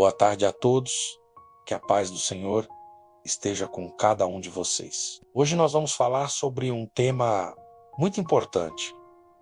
Boa tarde a todos, que a paz do Senhor esteja com cada um de vocês. Hoje nós vamos falar sobre um tema muito importante,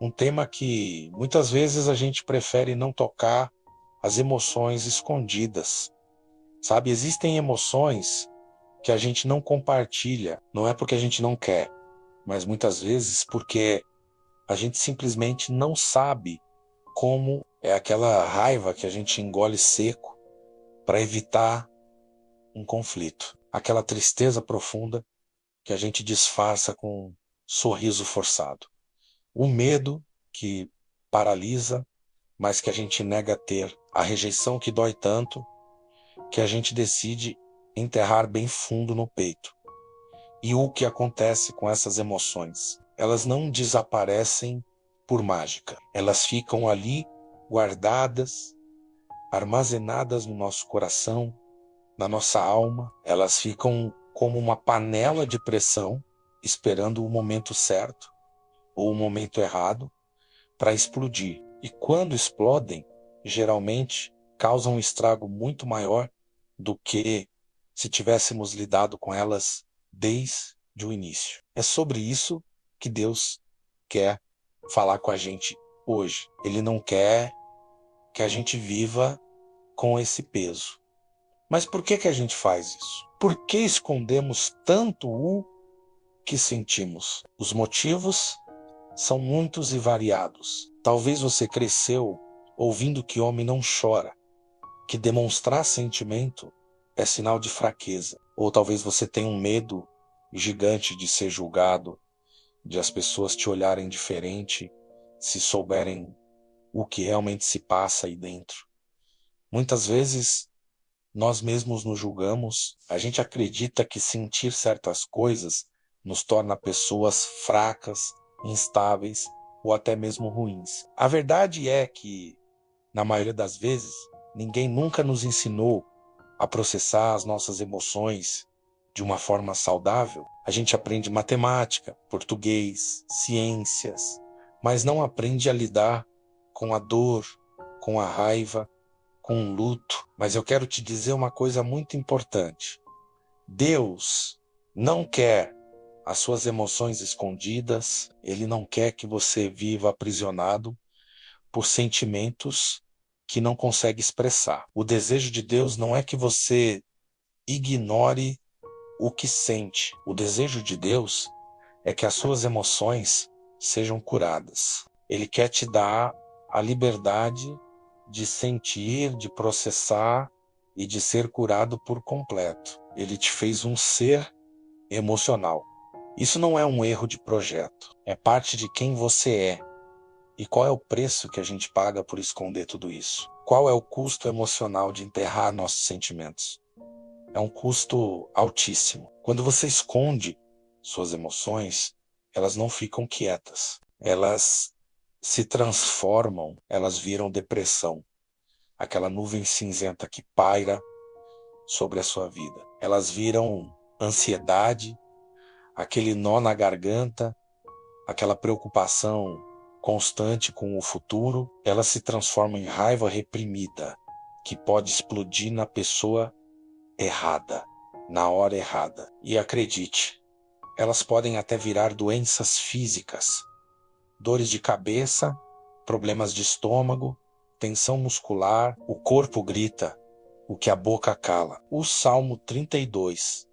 um tema que muitas vezes a gente prefere não tocar, as emoções escondidas. Sabe, existem emoções que a gente não compartilha, não é porque a gente não quer, mas muitas vezes porque a gente simplesmente não sabe como é aquela raiva que a gente engole seco para evitar um conflito. Aquela tristeza profunda que a gente disfarça com um sorriso forçado. O medo que paralisa, mas que a gente nega a ter. A rejeição que dói tanto que a gente decide enterrar bem fundo no peito. E o que acontece com essas emoções? Elas não desaparecem por mágica. Elas ficam ali guardadas, armazenadas no nosso coração, na nossa alma. Elas ficam como uma panela de pressão, esperando o momento certo ou o momento errado para explodir. E quando explodem, geralmente causam um estrago muito maior do que se tivéssemos lidado com elas desde o início. É sobre isso que Deus quer falar com a gente hoje. Ele não quer que a gente viva com esse peso. Mas por que a gente faz isso? Por que escondemos tanto o que sentimos? Os motivos são muitos e variados. Talvez você cresceu ouvindo que homem não chora, que demonstrar sentimento é sinal de fraqueza. Ou talvez você tenha um medo gigante de ser julgado, de as pessoas te olharem diferente, se souberem o que realmente se passa aí dentro. Muitas vezes nós mesmos nos julgamos, a gente acredita que sentir certas coisas nos torna pessoas fracas, instáveis ou até mesmo ruins. A verdade é que, na maioria das vezes, ninguém nunca nos ensinou a processar as nossas emoções de uma forma saudável. A gente aprende matemática, português, ciências, mas não aprende a lidar com a dor, com a raiva, com o luto. Mas eu quero te dizer uma coisa muito importante. Deus não quer as suas emoções escondidas, Ele não quer que você viva aprisionado por sentimentos que não consegue expressar. O desejo de Deus não é que você ignore o que sente. O desejo de Deus é que as suas emoções sejam curadas. Ele quer te dar a liberdade de sentir, de processar e de ser curado por completo. Ele te fez um ser emocional. Isso não é um erro de projeto, é parte de quem você é. E qual é o preço que a gente paga por esconder tudo isso? Qual é o custo emocional de enterrar nossos sentimentos? É um custo altíssimo. Quando você esconde suas emoções, elas não ficam quietas. Elas se transformam, elas viram depressão. Aquela nuvem cinzenta que paira sobre a sua vida. Elas viram ansiedade, aquele nó na garganta, aquela preocupação constante com o futuro. Elas se transformam em raiva reprimida, que pode explodir na pessoa errada, na hora errada. E acredite, elas podem até virar doenças físicas, dores de cabeça, problemas de estômago, tensão muscular. O corpo grita o que a boca cala. O Salmo 32,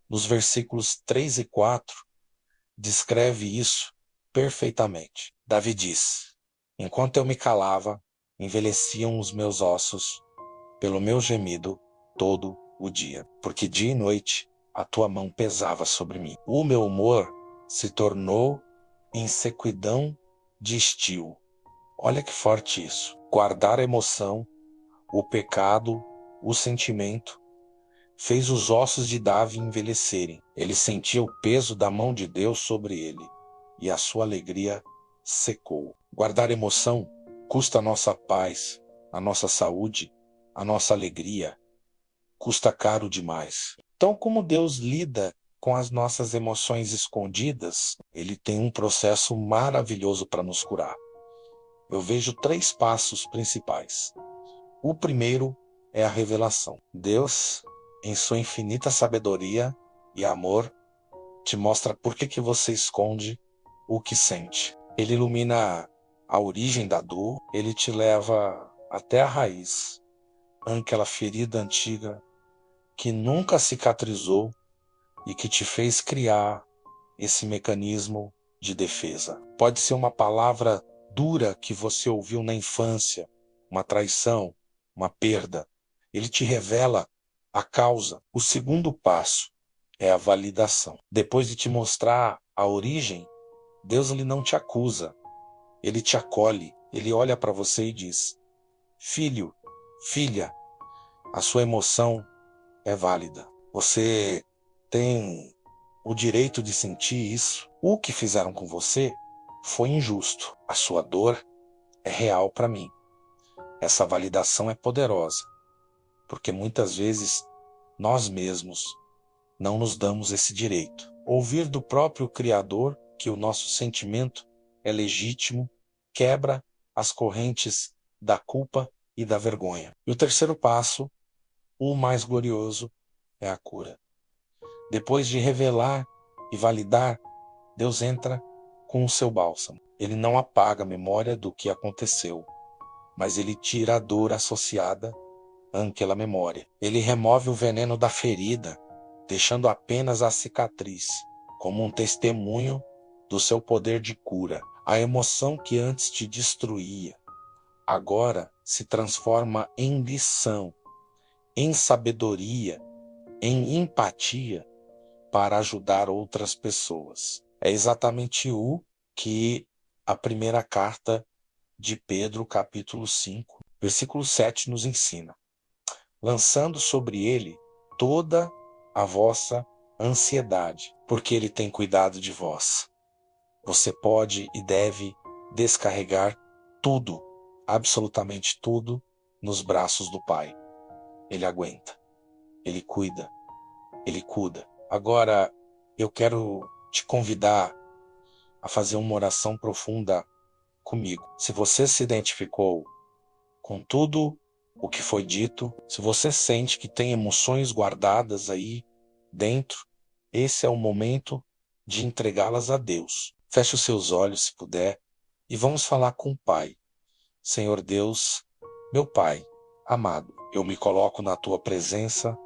nos versículos 3 e 4, descreve isso perfeitamente. Davi diz: enquanto eu me calava, envelheciam os meus ossos pelo meu gemido todo o dia, porque dia e noite a tua mão pesava sobre mim. O meu humor se tornou em sequidão de estio. Olha que forte isso. Guardar a emoção, o pecado, o sentimento, fez os ossos de Davi envelhecerem. Ele sentia o peso da mão de Deus sobre ele, e a sua alegria secou. Guardar emoção custa a nossa paz, a nossa saúde, a nossa alegria. Custa caro demais. Então, como Deus lida com as nossas emoções escondidas, Ele tem um processo maravilhoso para nos curar. Eu vejo 3 passos principais. O primeiro é a revelação. Deus, em sua infinita sabedoria e amor, te mostra por que você esconde o que sente. Ele ilumina a origem da dor, ele te leva até a raiz, aquela ferida antiga que nunca cicatrizou e que te fez criar esse mecanismo de defesa. Pode ser uma palavra dura que você ouviu na infância, uma traição, uma perda. Ele te revela a causa. O segundo passo é a validação. Depois de te mostrar a origem, Deus ele não te acusa, ele te acolhe, ele olha para você e diz: filho, filha, a sua emoção é válida. Você tem o direito de sentir isso. O que fizeram com você foi injusto. A sua dor é real para mim. Essa validação é poderosa, porque muitas vezes nós mesmos não nos damos esse direito. Ouvir do próprio Criador que o nosso sentimento é legítimo quebra as correntes da culpa e da vergonha. E o terceiro passo, o mais glorioso, é a cura. Depois de revelar e validar, Deus entra com o seu bálsamo. Ele não apaga a memória do que aconteceu, mas ele tira a dor associada àquela memória. Ele remove o veneno da ferida, deixando apenas a cicatriz, como um testemunho do seu poder de cura. A emoção que antes te destruía, agora se transforma em lição, em sabedoria, em empatia para ajudar outras pessoas. É exatamente o que a primeira carta de Pedro, capítulo 5, versículo 7, nos ensina. Lançando sobre ele toda a vossa ansiedade, porque ele tem cuidado de vós. Você pode e deve descarregar tudo, absolutamente tudo, nos braços do Pai. Ele aguenta, ele cuida, ele cuida. Agora, eu quero te convidar a fazer uma oração profunda comigo. Se você se identificou com tudo o que foi dito, se você sente que tem emoções guardadas aí dentro, esse é o momento de entregá-las a Deus. Feche os seus olhos, se puder, e vamos falar com o Pai. Senhor Deus, meu Pai amado, eu me coloco na Tua presença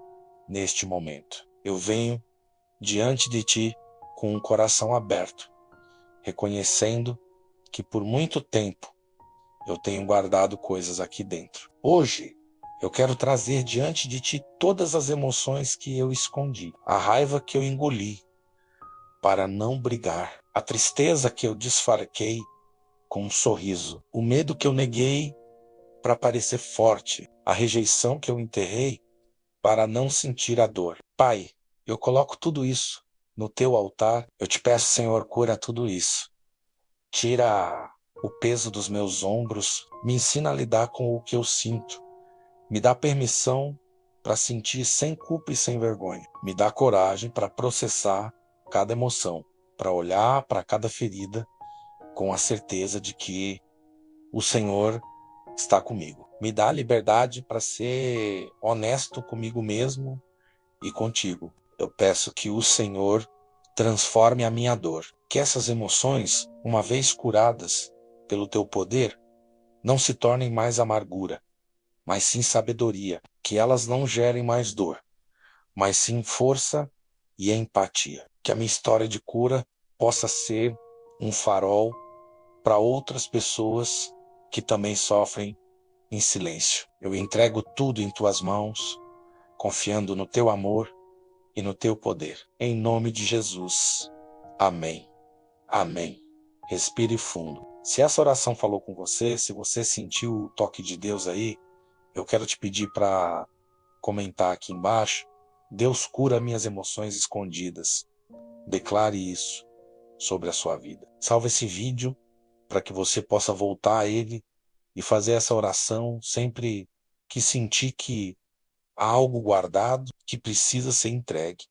neste momento. Eu venho diante de Ti com um coração aberto, reconhecendo que por muito tempo eu tenho guardado coisas aqui dentro. Hoje, eu quero trazer diante de Ti todas as emoções que eu escondi, a raiva que eu engoli para não brigar, a tristeza que eu disfarquei com um sorriso, o medo que eu neguei para parecer forte, a rejeição que eu enterrei para não sentir a dor. Pai, eu coloco tudo isso no Teu altar. Eu te peço, Senhor, cura tudo isso. Tira o peso dos meus ombros, me ensina a lidar com o que eu sinto. Me dá permissão para sentir sem culpa e sem vergonha. Me dá coragem para processar cada emoção, para olhar para cada ferida com a certeza de que o Senhor está comigo. Me dá liberdade para ser honesto comigo mesmo e contigo. Eu peço que o Senhor transforme a minha dor. Que essas emoções, uma vez curadas pelo Teu poder, não se tornem mais amargura, mas sim sabedoria. Que elas não gerem mais dor, mas sim força e empatia. Que a minha história de cura possa ser um farol para outras pessoas que também sofrem em silêncio. Eu entrego tudo em Tuas mãos, confiando no Teu amor e no Teu poder. Em nome de Jesus. Amém. Amém. Respire fundo. Se essa oração falou com você, se você sentiu o toque de Deus aí, eu quero te pedir para comentar aqui embaixo: Deus cura minhas emoções escondidas. Declare isso sobre a sua vida. Salve esse vídeo para que você possa voltar a ele e fazer essa oração sempre que sentir que há algo guardado que precisa ser entregue.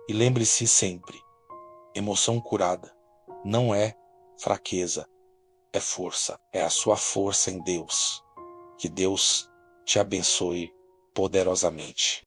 E lembre-se sempre, emoção curada não é fraqueza, é força. É a sua força em Deus. Que Deus te abençoe poderosamente.